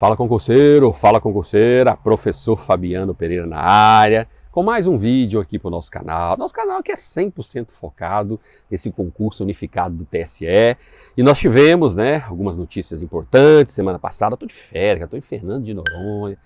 Fala concurseira, professor Fabiano Pereira na área, com mais um vídeo aqui para o nosso canal. Nosso canal que é 100% focado nesse concurso unificado do TSE. E nós tivemos, algumas notícias importantes semana passada. Estou de férias, estou em Fernando de Noronha,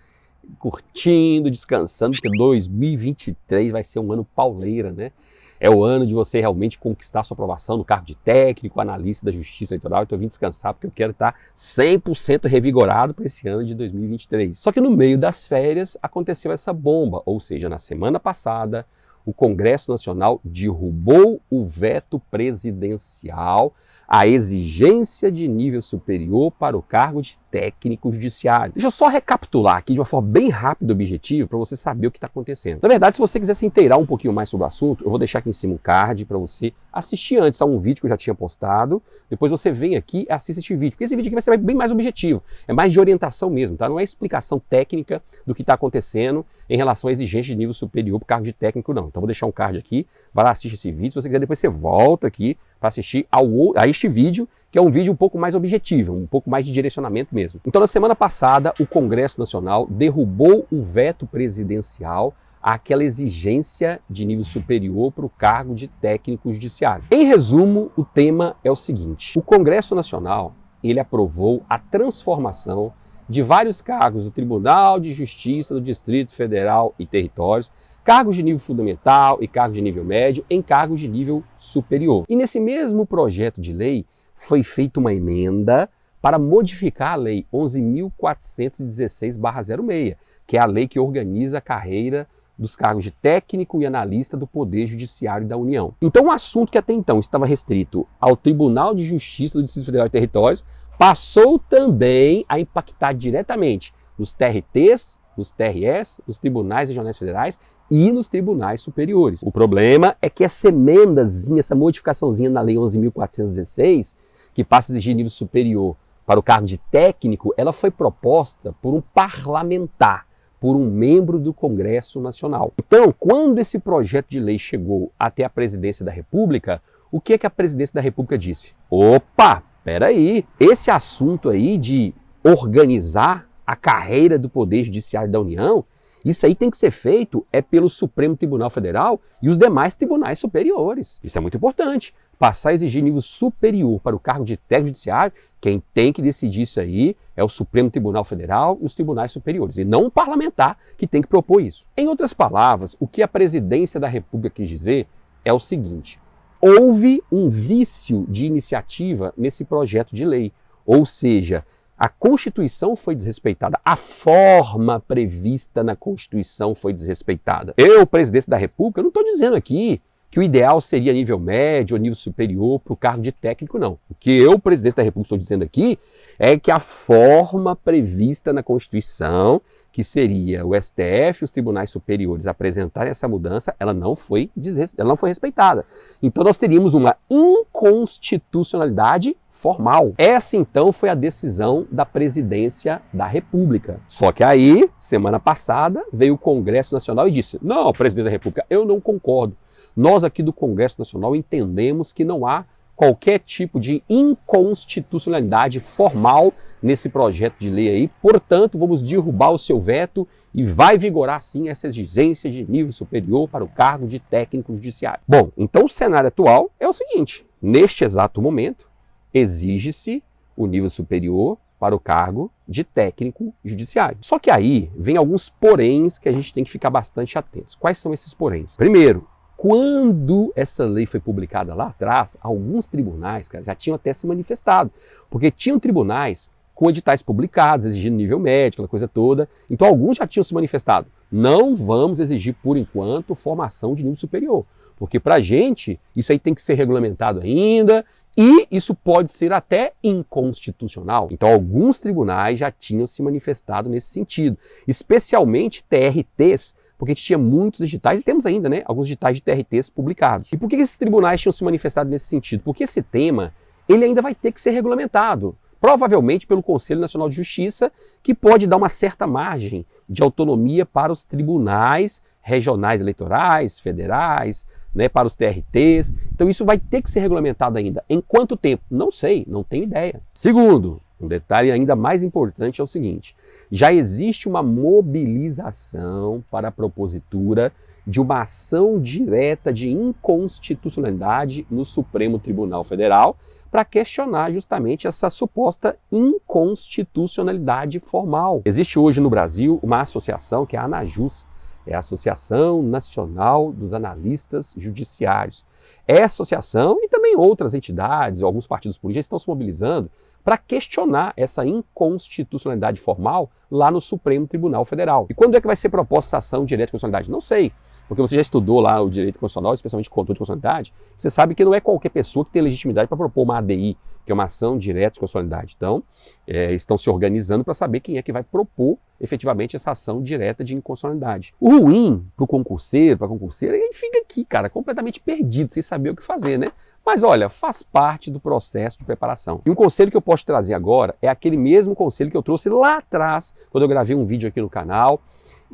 curtindo, descansando, porque 2023 vai ser um ano pauleira, É o ano de você realmente conquistar sua aprovação no cargo de técnico, analista da Justiça Eleitoral. Então eu vim descansar porque eu quero estar 100% revigorado para esse ano de 2023. Só que no meio das férias aconteceu essa bomba, ou seja, na semana passada o Congresso Nacional derrubou o veto presidencial à exigência de nível superior para o cargo de técnico judiciário. Deixa eu só recapitular aqui de uma forma bem rápida e objetiva para você saber o que está acontecendo. Na verdade, se você quiser se inteirar um pouquinho mais sobre o assunto, eu vou deixar aqui em cima um card para você assistir antes a um vídeo que eu já tinha postado. Depois você vem aqui e assiste este vídeo, porque esse vídeo aqui vai ser bem mais objetivo, é mais de orientação mesmo, tá? Não é explicação técnica do que está acontecendo em relação à exigência de nível superior para o cargo de técnico, não. Então vou deixar um card aqui, vai lá, assiste esse vídeo. Se você quiser, depois você volta aqui para assistir a este vídeo, que é um vídeo um pouco mais objetivo, um pouco mais de direcionamento mesmo. Então, na semana passada, o Congresso Nacional derrubou o veto presidencial àquela exigência de nível superior para o cargo de técnico judiciário. Em resumo, o tema é o seguinte: o Congresso Nacional, ele aprovou a transformação de vários cargos do Tribunal de Justiça do Distrito Federal e Territórios, cargos de nível fundamental e cargos de nível médio, em cargos de nível superior. E nesse mesmo projeto de lei foi feita uma emenda para modificar a Lei 11.416/06, que é a lei que organiza a carreira dos cargos de técnico e analista do Poder Judiciário da União. Então, um assunto que até então estava restrito ao Tribunal de Justiça do Distrito Federal e Territórios passou também a impactar diretamente nos TRTs, nos TRS, nos Tribunais Regionais Federais e nos Tribunais Superiores. O problema é que essa emendazinha, essa modificaçãozinha na Lei 11.416, que passa a exigir nível superior para o cargo de técnico, ela foi proposta por um parlamentar, por um membro do Congresso Nacional. Então, quando esse projeto de lei chegou até a Presidência da República, o que é que a Presidência da República disse? Opa, peraí, esse assunto aí de organizar a carreira do Poder Judiciário da União, isso aí tem que ser feito pelo Supremo Tribunal Federal e os demais tribunais superiores. Isso é muito importante. Passar a exigir nível superior para o cargo de técnico judiciário, quem tem que decidir isso aí é o Supremo Tribunal Federal e os tribunais superiores, e não um parlamentar que tem que propor isso. Em outras palavras, o que a Presidência da República quis dizer é o seguinte: houve um vício de iniciativa nesse projeto de lei, ou seja, a Constituição foi desrespeitada, a forma prevista na Constituição foi desrespeitada. Eu, Presidente da República, não estou dizendo aqui que o ideal seria nível médio ou nível superior para o cargo de técnico, não. O que eu, Presidente da República, estou dizendo aqui é que a forma prevista na Constituição, que seria o STF e os tribunais superiores apresentarem essa mudança, ela não foi respeitada. Então nós teríamos uma inconstitucionalidade formal. Essa então foi a decisão da Presidência da República. Só que aí, semana passada, veio o Congresso Nacional e disse: não, Presidente da República, eu não concordo. Nós aqui do Congresso Nacional entendemos que não há qualquer tipo de inconstitucionalidade formal nesse projeto de lei aí, portanto, vamos derrubar o seu veto e vai vigorar sim essa exigência de nível superior para o cargo de técnico judiciário. Bom, então o cenário atual é o seguinte: neste exato momento, exige-se o nível superior para o cargo de técnico judiciário. Só que aí vem alguns poréns que a gente tem que ficar bastante atentos. Quais são esses poréns? Primeiro, quando essa lei foi publicada lá atrás, alguns tribunais, já tinham até se manifestado, porque tinham tribunais com editais publicados, exigindo nível médio, aquela coisa toda. Então alguns já tinham se manifestado: não vamos exigir por enquanto formação de nível superior, porque para a gente isso aí tem que ser regulamentado ainda, e isso pode ser até inconstitucional. Então alguns tribunais já tinham se manifestado nesse sentido, especialmente TRTs, porque a gente tinha muitos editais, e temos ainda, alguns editais de TRTs publicados. E por que esses tribunais tinham se manifestado nesse sentido? Porque esse tema, ele ainda vai ter que ser regulamentado, provavelmente pelo Conselho Nacional de Justiça, que pode dar uma certa margem de autonomia para os tribunais regionais eleitorais, federais, para os TRTs. Então isso vai ter que ser regulamentado ainda. Em quanto tempo? Não sei, não tenho ideia. Segundo, Um detalhe ainda mais importante é o seguinte: já existe uma mobilização para a propositura de uma ação direta de inconstitucionalidade no Supremo Tribunal Federal para questionar justamente essa suposta inconstitucionalidade formal. Existe hoje no Brasil uma associação que é a ANAJUS, é a Associação Nacional dos Analistas Judiciários. Essa associação e também outras entidades, alguns partidos políticos estão se mobilizando para questionar essa inconstitucionalidade formal lá no Supremo Tribunal Federal. E quando é que vai ser proposta essa ação direta de constitucionalidade? Não sei, porque você já estudou lá o direito constitucional, especialmente controle de constitucionalidade, você sabe que não é qualquer pessoa que tem legitimidade para propor uma ADI, que é uma ação direta de constitucionalidade. Então, estão se organizando para saber quem é que vai propor efetivamente essa ação direta de inconstitucionalidade. O ruim para o concurseiro, para a concurseira, ele fica aqui, cara, completamente perdido, sem saber o que fazer, né? Mas olha, faz parte do processo de preparação. E um conselho que eu posso trazer agora é aquele mesmo conselho que eu trouxe lá atrás, quando eu gravei um vídeo aqui no canal,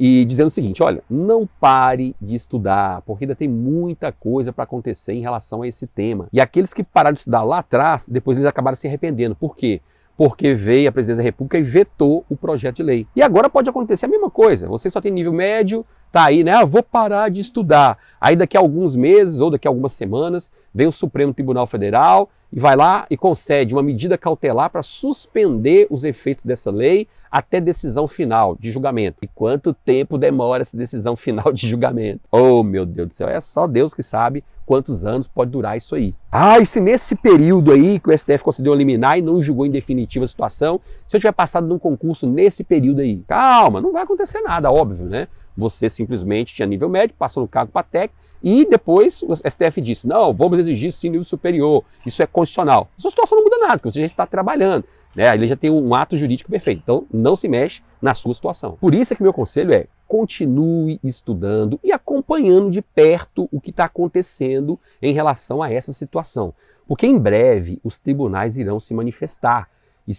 e dizendo o seguinte: olha, não pare de estudar, porque ainda tem muita coisa para acontecer em relação a esse tema. E aqueles que pararam de estudar lá atrás, depois eles acabaram se arrependendo. Por quê? Porque veio a presidência da República e vetou o projeto de lei. E agora pode acontecer a mesma coisa. Você só tem nível médio, tá aí, né? Vou parar de estudar. Aí daqui a alguns meses ou daqui a algumas semanas, vem o Supremo Tribunal Federal e vai lá e concede uma medida cautelar para suspender os efeitos dessa lei até decisão final de julgamento. E quanto tempo demora essa decisão final de julgamento? Oh, meu Deus do céu, é só Deus que sabe quantos anos pode durar isso aí. Ah, e se nesse período aí que o STF concedeu a liminar e não julgou em definitiva a situação, se eu tiver passado num concurso nesse período aí? Calma, não vai acontecer nada, óbvio, né? Você simplesmente tinha nível médio, passou no cargo para técnico e depois o STF disse: não, vamos exigir sim nível superior, isso é constitucional. Essa situação não muda nada, porque você já está trabalhando, né? A lei já tem um ato jurídico perfeito, então não se mexe na sua situação. Por isso é que meu conselho é: continue estudando e acompanhando de perto o que está acontecendo em relação a essa situação, porque em breve os tribunais irão se manifestar.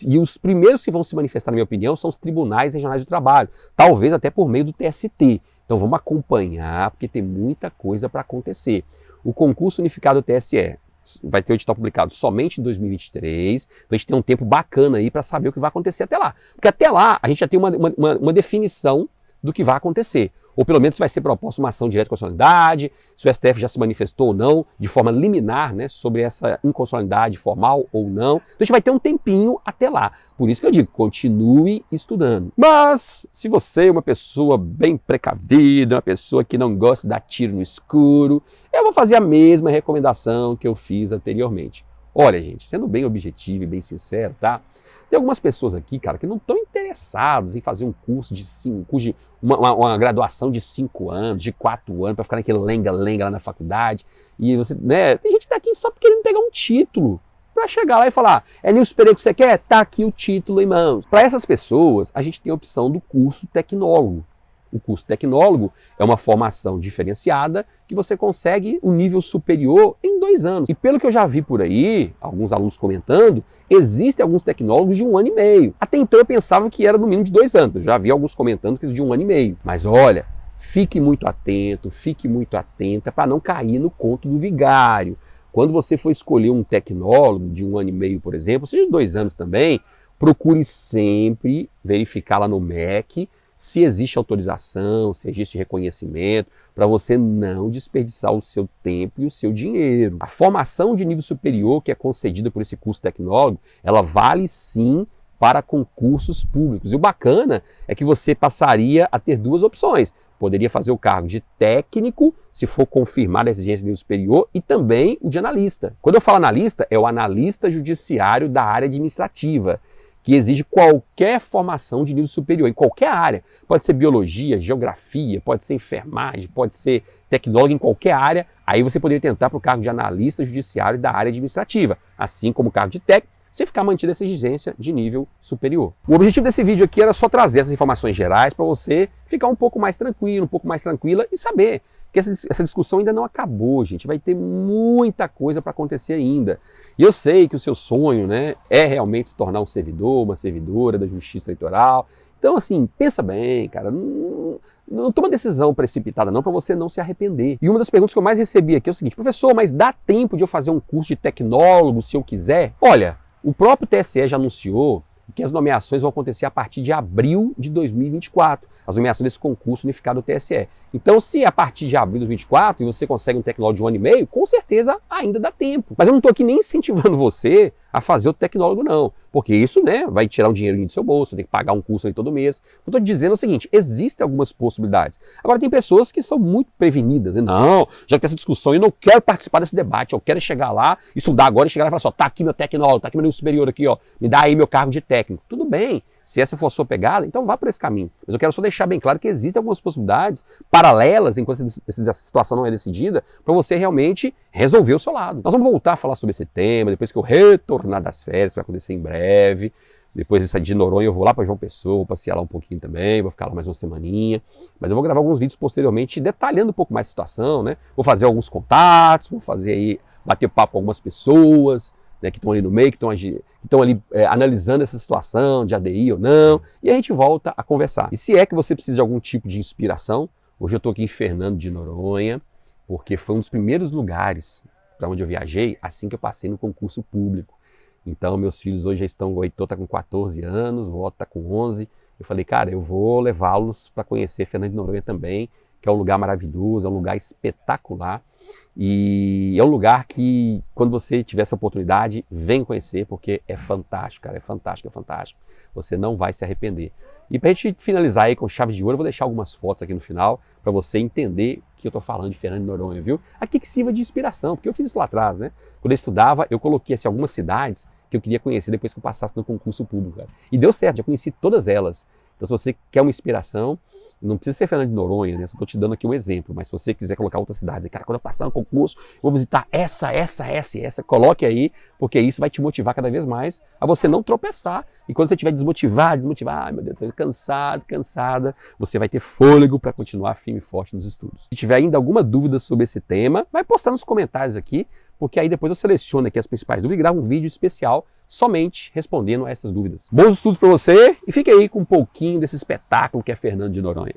E os primeiros que vão se manifestar, na minha opinião, são os tribunais regionais do trabalho, talvez até por meio do TST. Então vamos acompanhar, porque tem muita coisa para acontecer. O concurso unificado do TSE vai ter o edital publicado somente em 2023, então a gente tem um tempo bacana aí para saber o que vai acontecer até lá. Porque até lá a gente já tem uma definição do que vai acontecer. Ou pelo menos vai ser proposta uma ação direta de constitucionalidade, se o STF já se manifestou ou não, de forma liminar, né, sobre essa inconstitucionalidade formal ou não. Então a gente vai ter um tempinho até lá. Por isso que eu digo, continue estudando. Mas se você é uma pessoa bem precavida, uma pessoa que não gosta de dar tiro no escuro, eu vou fazer a mesma recomendação que eu fiz anteriormente. Olha, gente, sendo bem objetivo e bem sincero, tá? Tem algumas pessoas aqui, cara, que não estão interessadas em fazer um curso de uma graduação de 5 anos, de 4 anos, para ficar naquele lenga-lenga lá na faculdade. E você, né? Tem gente que tá aqui só querendo pegar um título, para chegar lá e falar: é nível superior que você quer? Tá aqui o título em mãos. Para essas pessoas, a gente tem a opção do curso tecnólogo. O curso tecnólogo é uma formação diferenciada que você consegue um nível superior em 2 anos. E pelo que eu já vi por aí, alguns alunos comentando, existem alguns tecnólogos de 1 ano e meio. Até então eu pensava que era no mínimo de 2 anos. Eu já vi alguns comentando que é de 1 ano e meio. Mas olha, fique muito atento, fique muito atenta para não cair no conto do vigário. Quando você for escolher um tecnólogo de 1 ano e meio, por exemplo, seja de 2 anos também, procure sempre verificar lá no MEC se existe autorização, se existe reconhecimento, para você não desperdiçar o seu tempo e o seu dinheiro. A formação de nível superior que é concedida por esse curso tecnólogo, ela vale sim para concursos públicos. E o bacana é que você passaria a ter 2 opções. Poderia fazer o cargo de técnico, se for confirmada a exigência de nível superior, e também o de analista. Quando eu falo analista, é o analista judiciário da área administrativa, que exige qualquer formação de nível superior, em qualquer área. Pode ser biologia, geografia, pode ser enfermagem, pode ser tecnólogo, em qualquer área. Aí você poderia tentar para o cargo de analista judiciário da área administrativa, assim como o cargo de técnico, se ficar mantida essa exigência de nível superior. O objetivo desse vídeo aqui era só trazer essas informações gerais para você ficar um pouco mais tranquilo, um pouco mais tranquila e saber que essa discussão ainda não acabou, gente. Vai ter muita coisa para acontecer ainda. E eu sei que o seu sonho, né, é realmente se tornar um servidor, uma servidora da Justiça Eleitoral. Então, assim, pensa bem, cara. Não toma decisão precipitada não, para você não se arrepender. E uma das perguntas que eu mais recebi aqui é o seguinte: professor, mas dá tempo de eu fazer um curso de tecnólogo se eu quiser? Olha, o próprio TSE já anunciou que as nomeações vão acontecer a partir de abril de 2024, as nomeações desse concurso unificado do TSE. Então, se é a partir de abril de 2024 e você consegue um tecnólogo de 1 ano e meio, com certeza ainda dá tempo. Mas eu não estou aqui nem incentivando você a fazer o tecnólogo, não, porque isso, né, vai tirar um dinheirinho do seu bolso, tem que pagar um curso ali todo mês. Eu estou dizendo o seguinte, existem algumas possibilidades. Agora, tem pessoas que são muito prevenidas, e não, já que tem essa discussão, eu não quero participar desse debate, eu quero chegar lá, estudar agora e chegar lá e falar assim, ó, tá aqui meu tecnólogo, tá aqui meu nível superior aqui, ó, me dá aí meu cargo de técnico. Tudo bem, se essa for a sua pegada, então vá por esse caminho. Mas eu quero só deixar bem claro que existem algumas possibilidades paralelas, enquanto essa situação não é decidida, para você realmente resolver o seu lado. Nós vamos voltar a falar sobre esse tema, depois que eu retornar das férias, que vai acontecer em breve. Depois disso de Noronha, eu vou lá para João Pessoa, vou passear lá um pouquinho também, vou ficar lá mais uma semaninha. Mas eu vou gravar alguns vídeos posteriormente detalhando um pouco mais a situação, né? Vou fazer alguns contatos, vou fazer aí, bater papo com algumas pessoas, né, que estão ali no meio, que estão ali analisando essa situação de ADI ou não, e a gente volta a conversar. E se é que você precisa de algum tipo de inspiração, hoje eu estou aqui em Fernando de Noronha, porque foi um dos primeiros lugares para onde eu viajei assim que eu passei no concurso público. Então, meus filhos hoje já estão, o Heitor está com 14 anos, o Otto está com 11. Eu falei, cara, eu vou levá-los para conhecer Fernando de Noronha também, que é um lugar maravilhoso, é um lugar espetacular. E é um lugar que, quando você tiver essa oportunidade, vem conhecer, porque é fantástico, cara, é fantástico, é fantástico. Você não vai se arrepender. E para a gente finalizar aí com chave de ouro, eu vou deixar algumas fotos aqui no final, para você entender que eu estou falando de Fernando de Noronha, viu? Aqui que sirva de inspiração, porque eu fiz isso lá atrás, né? Quando eu estudava, eu coloquei assim, algumas cidades que eu queria conhecer depois que eu passasse no concurso público, cara. E deu certo, já conheci todas elas. Então, se você quer uma inspiração, não precisa ser Fernando de Noronha, né? Só estou te dando aqui um exemplo, mas se você quiser colocar outras cidades, cara, quando eu passar no concurso, eu vou visitar essa, coloque aí, porque isso vai te motivar cada vez mais a você não tropeçar. E quando você estiver desmotivado, ai meu Deus, estou cansado, cansada, você vai ter fôlego para continuar firme e forte nos estudos. Se tiver ainda alguma dúvida sobre esse tema, vai postar nos comentários aqui, porque aí depois eu seleciono aqui as principais dúvidas e gravo um vídeo especial somente respondendo a essas dúvidas. Bons estudos para você e fique aí com um pouquinho desse espetáculo que é Fernando de Noronha.